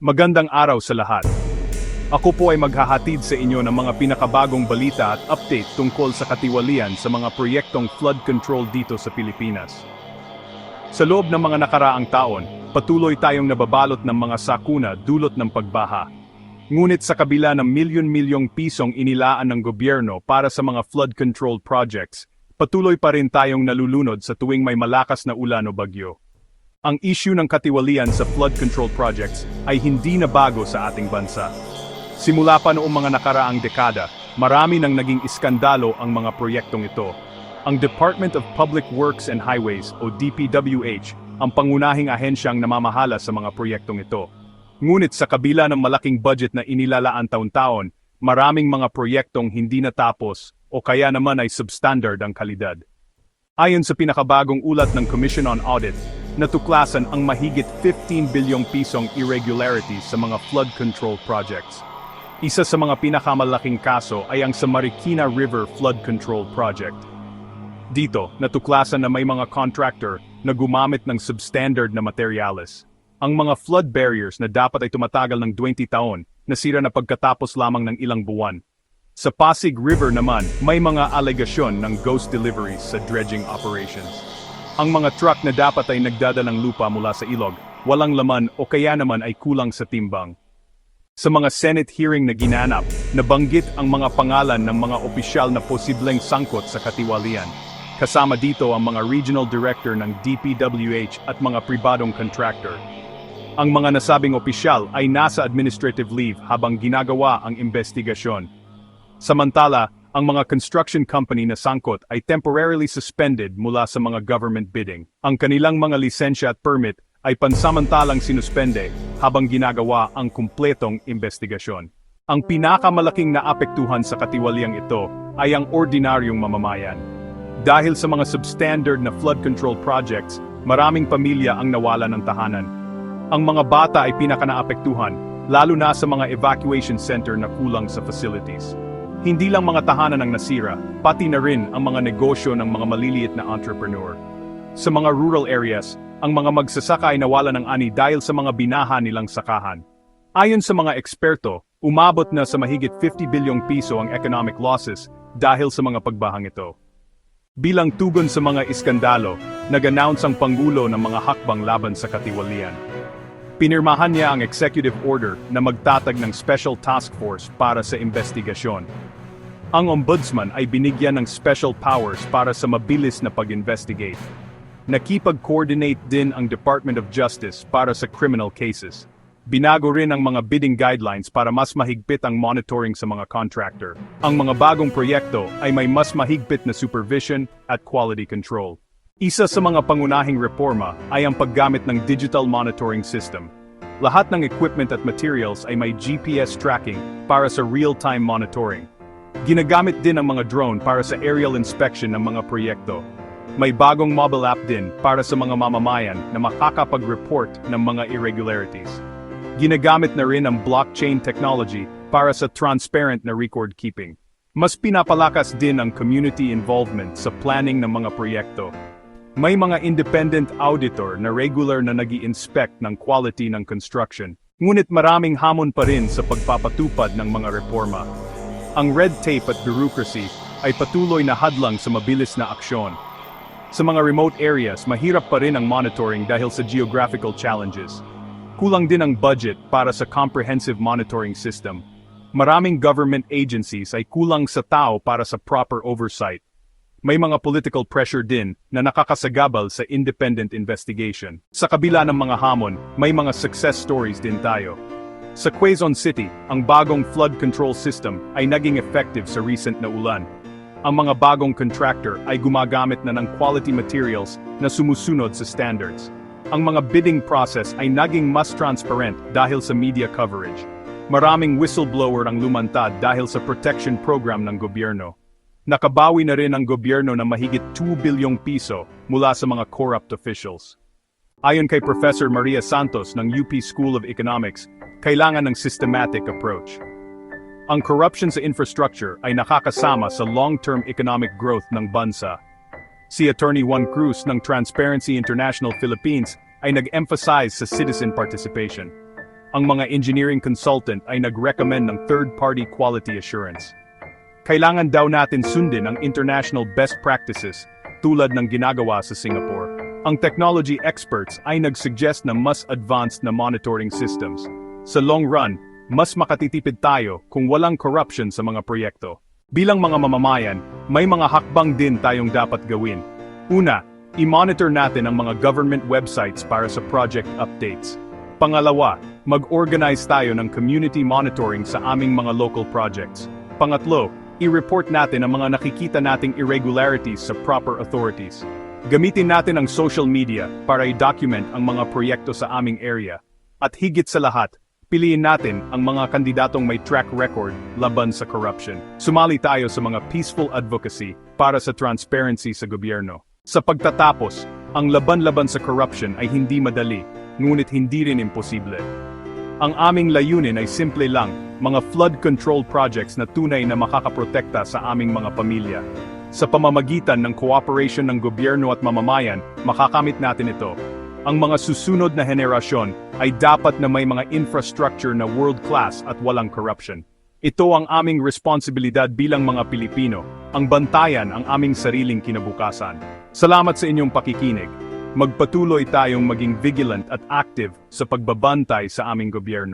Magandang araw sa lahat. Ako po ay maghahatid sa inyo ng mga pinakabagong balita at update tungkol sa katiwalian sa mga proyektong flood control dito sa Pilipinas. Sa loob ng mga nakaraang taon, patuloy tayong nababalot ng mga sakuna dulot ng pagbaha. Ngunit sa kabila ng milyon-milyong pisong inilaan ng gobyerno para sa mga flood control projects, patuloy pa rin tayong nalulunod sa tuwing may malakas na ulan o bagyo. Ang issue ng katiwalian sa flood control projects ay hindi na bago sa ating bansa. Simula pa noong mga nakaraang dekada, marami nang naging iskandalo ang mga proyektong ito. Ang Department of Public Works and Highways o DPWH ang pangunahing ahensyang namamahala sa mga proyektong ito. Ngunit sa kabila ng malaking budget na inilalaan taon-taon, maraming mga proyektong hindi natapos o kaya naman ay substandard ang kalidad. Ayon sa pinakabagong ulat ng Commission on Audit, natuklasan ang mahigit 15 bilyong pisong irregularities sa mga flood control projects. Isa sa mga pinakamalaking kaso ay ang sa Marikina River Flood Control Project. Dito, natuklasan na may mga contractor na gumamit ng substandard na materyales. Ang mga flood barriers na dapat ay tumatagal ng 20 taon, nasira na pagkatapos lamang ng ilang buwan. Sa Pasig River naman, may mga alegasyon ng ghost deliveries sa dredging operations. Ang mga truck na dapat ay nagdadalang lupa mula sa ilog, walang laman o kaya naman ay kulang sa timbang. Sa mga Senate hearing na ginanap, nabanggit ang mga pangalan ng mga opisyal na posibleng sangkot sa katiwalian. Kasama dito ang mga regional director ng DPWH at mga pribadong contractor. Ang mga nasabing opisyal ay nasa administrative leave habang ginagawa ang investigasyon. Samantala, ang mga construction company na sangkot ay temporarily suspended mula sa mga government bidding. Ang kanilang mga lisensya at permit ay pansamantalang sinuspende habang ginagawa ang kumpletong investigasyon. Ang pinakamalaking naapektuhan sa katiwaliang ito ay ang ordinaryong mamamayan. Dahil sa mga substandard na flood control projects, maraming pamilya ang nawala ng tahanan. Ang mga bata ay pinakanaapektuhan, lalo na sa mga evacuation center na kulang sa facilities. Hindi lang mga tahanan ang nasira, pati na rin ang mga negosyo ng mga maliliit na entrepreneur. Sa mga rural areas, ang mga magsasaka ay nawala ng ani dahil sa mga binaha nilang sakahan. Ayon sa mga eksperto, umabot na sa mahigit 50 bilyong piso ang economic losses dahil sa mga pagbahang ito. Bilang tugon sa mga iskandalo, nag-announce ang Pangulo ng mga hakbang laban sa katiwalian. Pinirmahan niya ang executive order na magtatag ng special task force para sa investigasyon. Ang ombudsman ay binigyan ng special powers para sa mabilis na pag-investigate. Nakipag-coordinate din ang Department of Justice para sa criminal cases. Binago rin ang mga bidding guidelines para mas mahigpit ang monitoring sa mga contractor. Ang mga bagong proyekto ay may mas mahigpit na supervision at quality control. Isa sa mga pangunahing reforma ay ang paggamit ng digital monitoring system. Lahat ng equipment at materials ay may GPS tracking para sa real-time monitoring. Ginagamit din ang mga drone para sa aerial inspection ng mga proyekto. May bagong mobile app din para sa mga mamamayan na makakapag-report ng mga irregularities. Ginagamit na rin ang blockchain technology para sa transparent na record keeping. Mas pinapalakas din ang community involvement sa planning ng mga proyekto. May mga independent auditor na regular na nag-i-inspect ng quality ng construction. Ngunit maraming hamon pa rin sa pagpapatupad ng mga reforma. Ang red tape at bureaucracy ay patuloy na hadlang sa mabilis na aksyon. Sa mga remote areas, mahirap pa rin ang monitoring dahil sa geographical challenges. Kulang din ang budget para sa comprehensive monitoring system. Maraming government agencies ay kulang sa tao para sa proper oversight. May mga political pressure din na nakakasagabal sa independent investigation. Sa kabila ng mga hamon, may mga success stories din tayo. Sa Quezon City, ang bagong flood control system ay naging effective sa recent na ulan. Ang mga bagong contractor ay gumagamit na ng quality materials na sumusunod sa standards. Ang mga bidding process ay naging mas transparent dahil sa media coverage. Maraming whistleblower ang lumantad dahil sa protection program ng gobyerno. Nakabawi na rin ang gobyerno ng mahigit 2 bilyong piso mula sa mga corrupt officials. Ayon kay Professor Maria Santos ng UP School of Economics, kailangan ng systematic approach. Ang corruption sa infrastructure ay nakakasama sa long-term economic growth ng bansa. Si Attorney Juan Cruz ng Transparency International Philippines ay nag-emphasize sa citizen participation. ang mga engineering consultant ay nag-recommend ng third-party quality assurance. Kailangan daw natin sundin ang international best practices tulad ng ginagawa sa Singapore. Ang technology experts ay nag-suggest na mas advanced na monitoring systems. Sa long run, mas makatitipid tayo kung walang corruption sa mga proyekto. Bilang mga mamamayan, may mga hakbang din tayong dapat gawin. Una, i-monitor natin ang mga government websites para sa project updates. Pangalawa, mag-organize tayo ng community monitoring sa aming mga local projects. Pangatlo, i-report natin ang mga nakikita nating irregularities sa proper authorities. Gamitin natin ang social media para i-document ang mga proyekto sa aming area. At higit sa lahat, piliin natin ang mga kandidatong may track record laban sa corruption. Sumali tayo sa mga peaceful advocacy para sa transparency sa gobyerno. Sa pagtatapos, ang laban-laban sa corruption ay hindi madali, ngunit hindi rin imposible. Ang aming layunin ay simple lang, mga flood control projects na tunay na makakaprotekta sa aming mga pamilya. Sa pamamagitan ng cooperation ng gobyerno at mamamayan, makakamit natin ito. Ang mga susunod na henerasyon ay dapat na may mga infrastructure na world-class at walang corruption. Ito ang aming responsibilidad bilang mga Pilipino, ang bantayan ang aming sariling kinabukasan. Salamat sa inyong pakikinig. Magpatuloy tayong maging vigilant at active sa pagbabantay sa aming gobyerno.